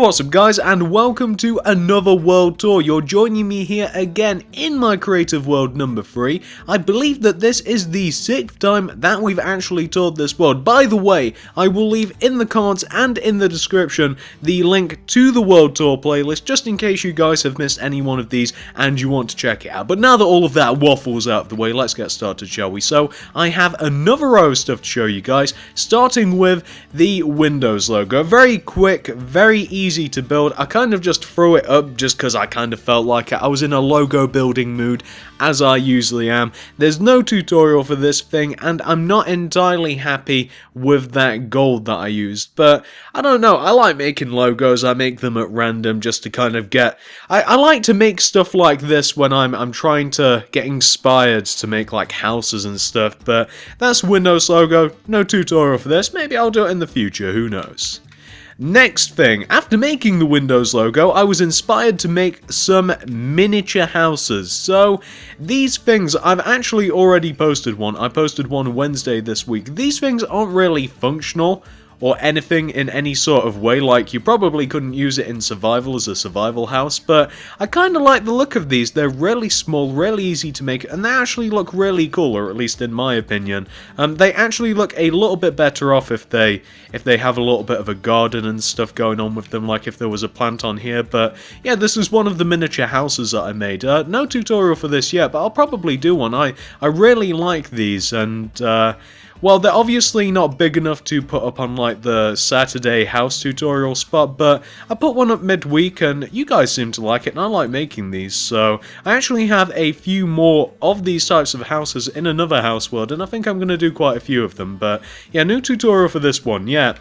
what's up guys, and welcome to another world tour. You're joining me here again in my creative world number 3. I believe that this is the 6th time that we've actually toured this world. By the way, I will leave in the comments and in the description the link to the world tour playlist, just in case you guys have missed any one of these and you want to check it out. But now that all of that waffles out of the way, let's get started, shall we? So, I have another row of stuff to show you guys, starting with the Windows logo. Very quick, very easy to build. I kind of just threw it up just because I kind of felt like it. I was in a logo building mood, as I usually am. There's no tutorial for this thing, and I'm not entirely happy with that gold that I used, but I don't know, I like making logos. I make them at random just to kind of get... I like to make stuff like this when I'm trying to get inspired to make like houses and stuff, but that's Windows logo, no tutorial for this. Maybe I'll do it in the future, who knows. Next thing, after making the Windows logo, I was inspired to make some miniature houses. So, these things, I've actually already posted one. I posted one Wednesday this week. These things aren't really functional or anything in any sort of way, like you probably couldn't use it in survival as a survival house, but I kind of like the look of these. They're really small, really easy to make, and they actually look really cool, or at least in my opinion. They actually look a little bit better off if they have a little bit of a garden and stuff going on with them, like if there was a plant on here. But yeah, this is one of the miniature houses that I made. No tutorial for this yet, but I'll probably do one. I really like these, and well, they're obviously not big enough to put up on like the Saturday house tutorial spot, but I put one up midweek and you guys seem to like it, and I like making these, so I actually have a few more of these types of houses in another house world, and I think I'm going to do quite a few of them. But yeah, no tutorial for this one yet.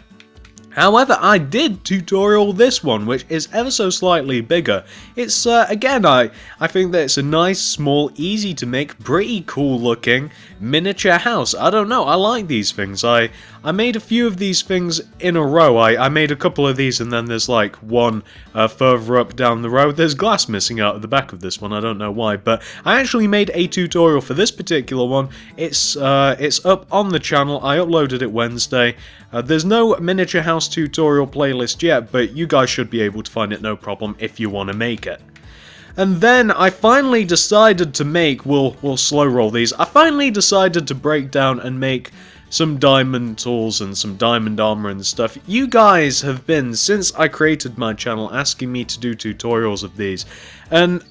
However, I did tutorial this one, which is ever so slightly bigger. It's, again, I think that it's a nice, small, easy to make, pretty cool looking miniature house. I don't know, I like these things. I made a few of these things in a row. I made a couple of these, and then there's like one further up down the road. There's glass missing out of the back of this one, I don't know why, but I actually made a tutorial for this particular one. It's up on the channel. I uploaded it Wednesday. There's no miniature house tutorial playlist yet, but you guys should be able to find it no problem if you want to make it. And then I finally decided to make, we'll slow roll these, I finally decided to break down and make some diamond tools and some diamond armor and stuff. You guys have been, since I created my channel, asking me to do tutorials of these, and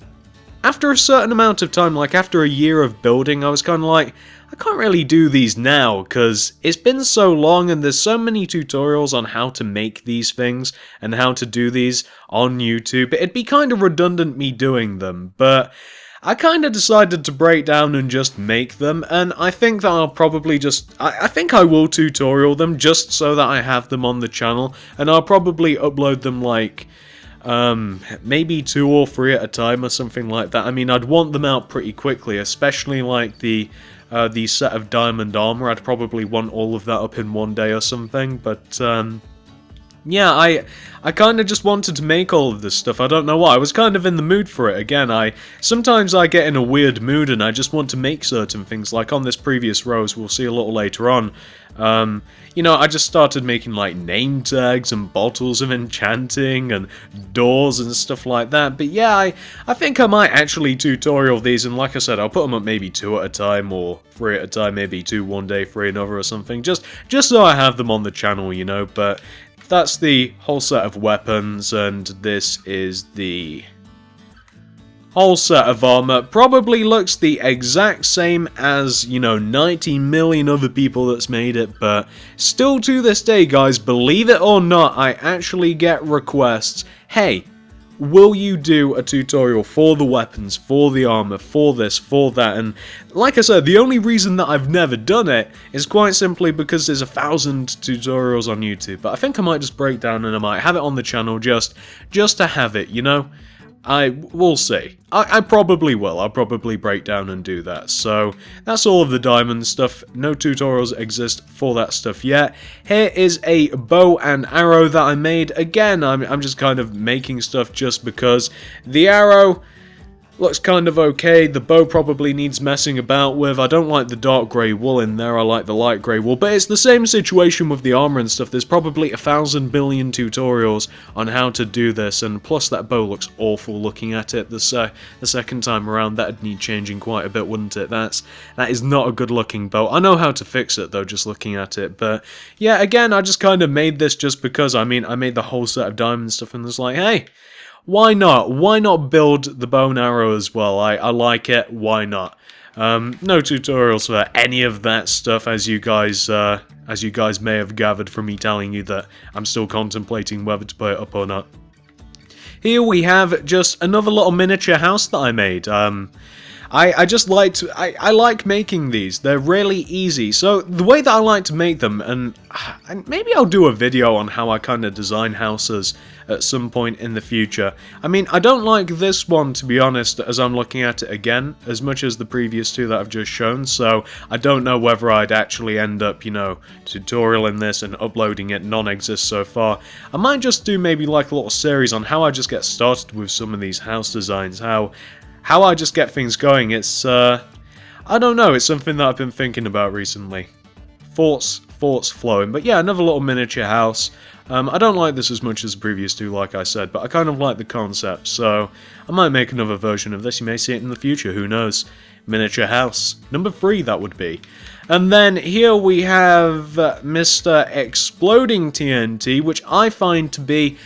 after a certain amount of time, like after a year of building, I was kind of like, I can't really do these now, because it's been so long and there's so many tutorials on how to make these things and how to do these on YouTube. It'd be kind of redundant me doing them, but I kind of decided to break down and just make them, and I think that I'll probably just, I think I will tutorial them just so that I have them on the channel, and I'll probably upload them like maybe 2 or 3 at a time or something like that. I mean, I'd want them out pretty quickly, especially like the set of diamond armor. I'd probably want all of that up in one day or something, but yeah, I kind of just wanted to make all of this stuff. I don't know why. I was kind of in the mood for it. Again, sometimes I get in a weird mood and I just want to make certain things. Like on this previous row, as we'll see a little later on, you know, I just started making like name tags and bottles of enchanting and doors and stuff like that. But yeah, I think I might actually tutorial these, and like I said, I'll put them up maybe 2 at a time or 3 at a time, maybe 2 one day, 3 another or something, just so I have them on the channel, you know. But that's the whole set of weapons, and this is the whole set of armor. Probably looks the exact same as, you know, 90 million other people that's made it, but still to this day, guys, believe it or not, I actually get requests, hey, will you do a tutorial for the weapons, for the armor, for this, for that? And like I said, the only reason that I've never done it is quite simply because there's 1,000 tutorials on YouTube. But I think I might just break down and I might have it on the channel just to have it, you know? We'll see. I probably will. I'll probably break down and do that. So, that's all of the diamond stuff. No tutorials exist for that stuff yet. Here is a bow and arrow that I made. Again, I'm just kind of making stuff just because the arrow, looks kind of okay. The bow probably needs messing about with. I don't like the dark grey wool in there, I like the light grey wool, but it's the same situation with the armor and stuff. There's probably 1,000 billion tutorials on how to do this, and plus that bow looks awful looking at it. The second time around, that'd need changing quite a bit, wouldn't it? That is not a good looking bow. I know how to fix it though, just looking at it, but yeah, again, I just kind of made this just because, I mean, I made the whole set of diamond stuff and was like, hey, why not? Why not build the bow and arrow as well? I like it, why not? No tutorials for any of that stuff, as you guys may have gathered from me telling you that I'm still contemplating whether to put it up or not. Here we have just another little miniature house that I made. I just like to, I like making these. They're really easy. So the way that I like to make them, and maybe I'll do a video on how I kind of design houses at some point in the future. I mean, I don't like this one, to be honest, as I'm looking at it again, as much as the previous two that I've just shown, so I don't know whether I'd actually end up, you know, tutorialing this and uploading it. None exists so far. I might just do maybe like a little series on how I just get started with some of these house designs, how I just get things going. It's, I don't know, it's something that I've been thinking about recently. Thoughts flowing. But yeah, another little miniature house. I don't like this as much as the previous two, like I said, but I kind of like the concept, so I might make another version of this. You may see it in the future, who knows. Miniature house. Number 3, that would be. And then here we have Mr. Exploding TNT, which I find to be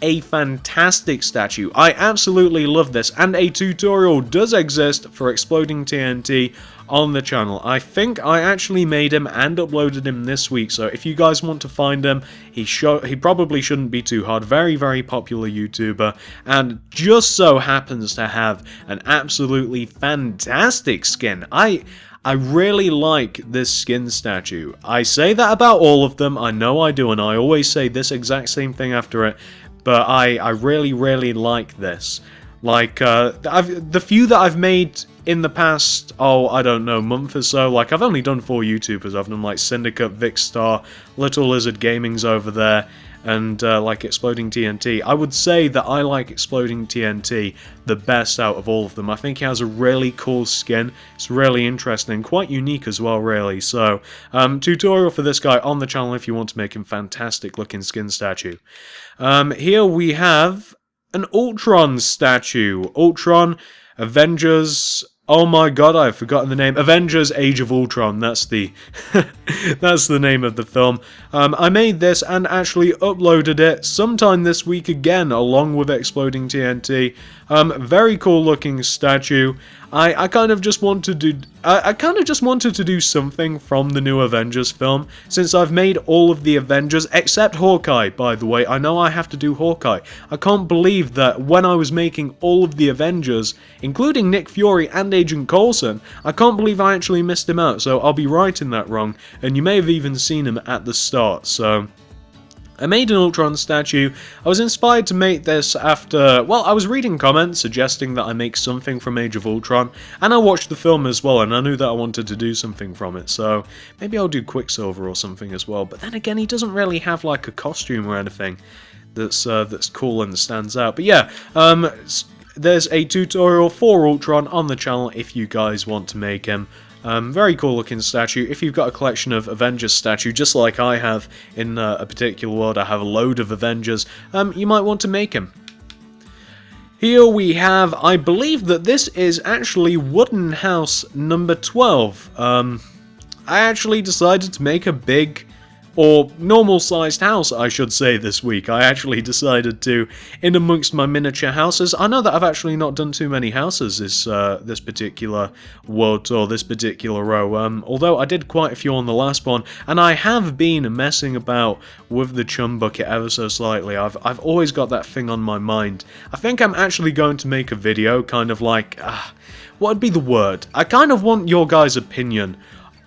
a fantastic statue. I absolutely love this, and a tutorial does exist for Exploding TNT on the channel. I think I actually made him and uploaded him this week, so if you guys want to find him, he probably shouldn't be too hard. Very, very popular YouTuber, and just so happens to have an absolutely fantastic skin. I really like this skin statue. I say that about all of them, I know I do, and I always say this exact same thing after it, but I really, really like this. Like, the few that I've made in the past, I don't know, month or so, like, I've only done 4 YouTubers. I've done, like, Syndicate, Vicstar, Little Lizard Gaming's over there, and, like, Exploding TNT. I would say that I like Exploding TNT the best out of all of them. I think he has a really cool skin. It's really interesting, quite unique as well, really. So, tutorial for this guy on the channel if you want to make him fantastic looking skin statue. Here we have an Ultron statue. Ultron, Avengers. Oh my god, I've forgotten the name. Avengers Age of Ultron, that's the that's the name of the film. I made this and actually uploaded it sometime this week again, along with Exploding TNT. Very cool looking statue. I kind of just wanted to do something from the new Avengers film, since I've made all of the Avengers, except Hawkeye, by the way. I know I have to do Hawkeye. I can't believe that when I was making all of the Avengers, including Nick Fury and Agent Coulson, I can't believe I actually missed him out, so I'll be righting that wrong, and you may have even seen him at the start, so I made an Ultron statue. I was inspired to make this after, well, I was reading comments suggesting that I make something from Age of Ultron, and I watched the film as well, and I knew that I wanted to do something from it, so maybe I'll do Quicksilver or something as well. But then again, he doesn't really have like a costume or anything that's cool and stands out. But yeah, there's a tutorial for Ultron on the channel if you guys want to make him. Very cool looking statue. If you've got a collection of Avengers statue, just like I have in a particular world, I have a load of Avengers, you might want to make him. Here we have, I believe that this is actually Wooden House number 12. I actually decided to make a big, or normal-sized house, I should say, this week. I actually decided to, in amongst my miniature houses, I know that I've actually not done too many houses this particular world tour, this particular row, although I did quite a few on the last one, and I have been messing about with the chum bucket ever so slightly. I've always got that thing on my mind. I think I'm actually going to make a video, kind of like, what would be the word? I kind of want your guys' opinion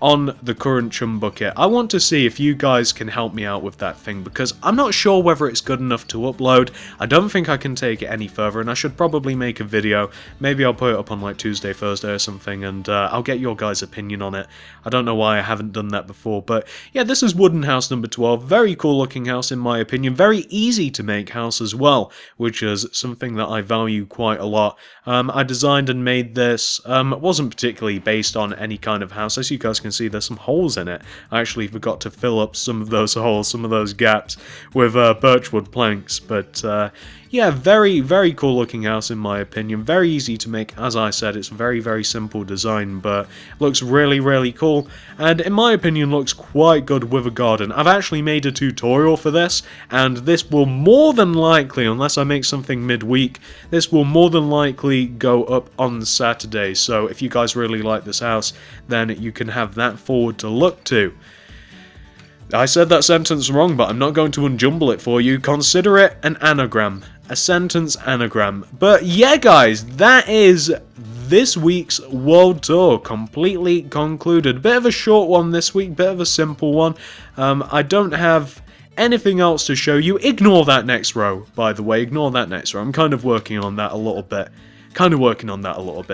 on the current chum bucket. I want to see if you guys can help me out with that thing, because I'm not sure whether it's good enough to upload. I don't think I can take it any further, and I should probably make a video. Maybe I'll put it up on like Tuesday, Thursday or something, and I'll get your guys' opinion on it. I don't know why I haven't done that before, but yeah, this is wooden house number 12. Very cool looking house in my opinion. Very easy to make house as well, which is something that I value quite a lot. I designed and made this. It wasn't particularly based on any kind of house. As you guys can see, there's some holes in it. I actually forgot to fill up some of those holes, some of those gaps with birchwood planks, but yeah, very, very cool looking house in my opinion. Very easy to make, as I said. It's very, very simple design, but looks really, really cool, and in my opinion looks quite good with a garden. I've actually made a tutorial for this, and this will more than likely, unless I make something midweek, this will more than likely go up on Saturday. So if you guys really like this house, then you can have that forward to look to. I said that sentence wrong, but I'm not going to unjumble it for you. Consider it an anagram. A sentence anagram. But yeah, guys, that is this week's World Tour completely concluded. Bit of a short one this week, bit of a simple one. I don't have anything else to show you. Ignore that next row, by the way. Ignore that next row. I'm kind of working on that a little bit.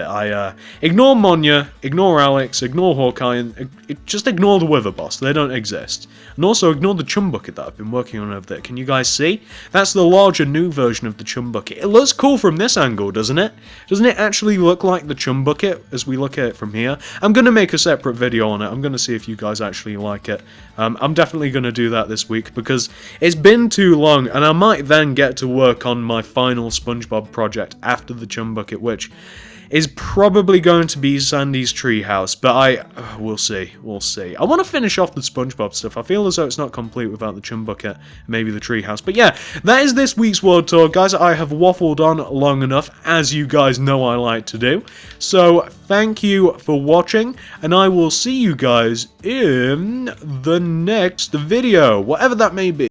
I ignore Monya, ignore Alex, ignore Hawkeye, and just ignore the Wither Boss. They don't exist. And also ignore the chum bucket that I've been working on over there. Can you guys see? That's the larger new version of the chum bucket. It looks cool from this angle, doesn't it? Doesn't it actually look like the chum bucket as we look at it from here? I'm going to make a separate video on it. I'm going to see if you guys actually like it. I'm definitely going to do that this week because it's been too long, and I might then get to work on my final SpongeBob project after the chum bucket, which is probably going to be Sandy's treehouse, but we'll see, I want to finish off the SpongeBob stuff. I feel as though it's not complete without the chum bucket, maybe the treehouse. But yeah, that is this week's World Tour, guys. I have waffled on long enough, as you guys know I like to do. So thank you for watching, and I will see you guys in the next video, whatever that may be.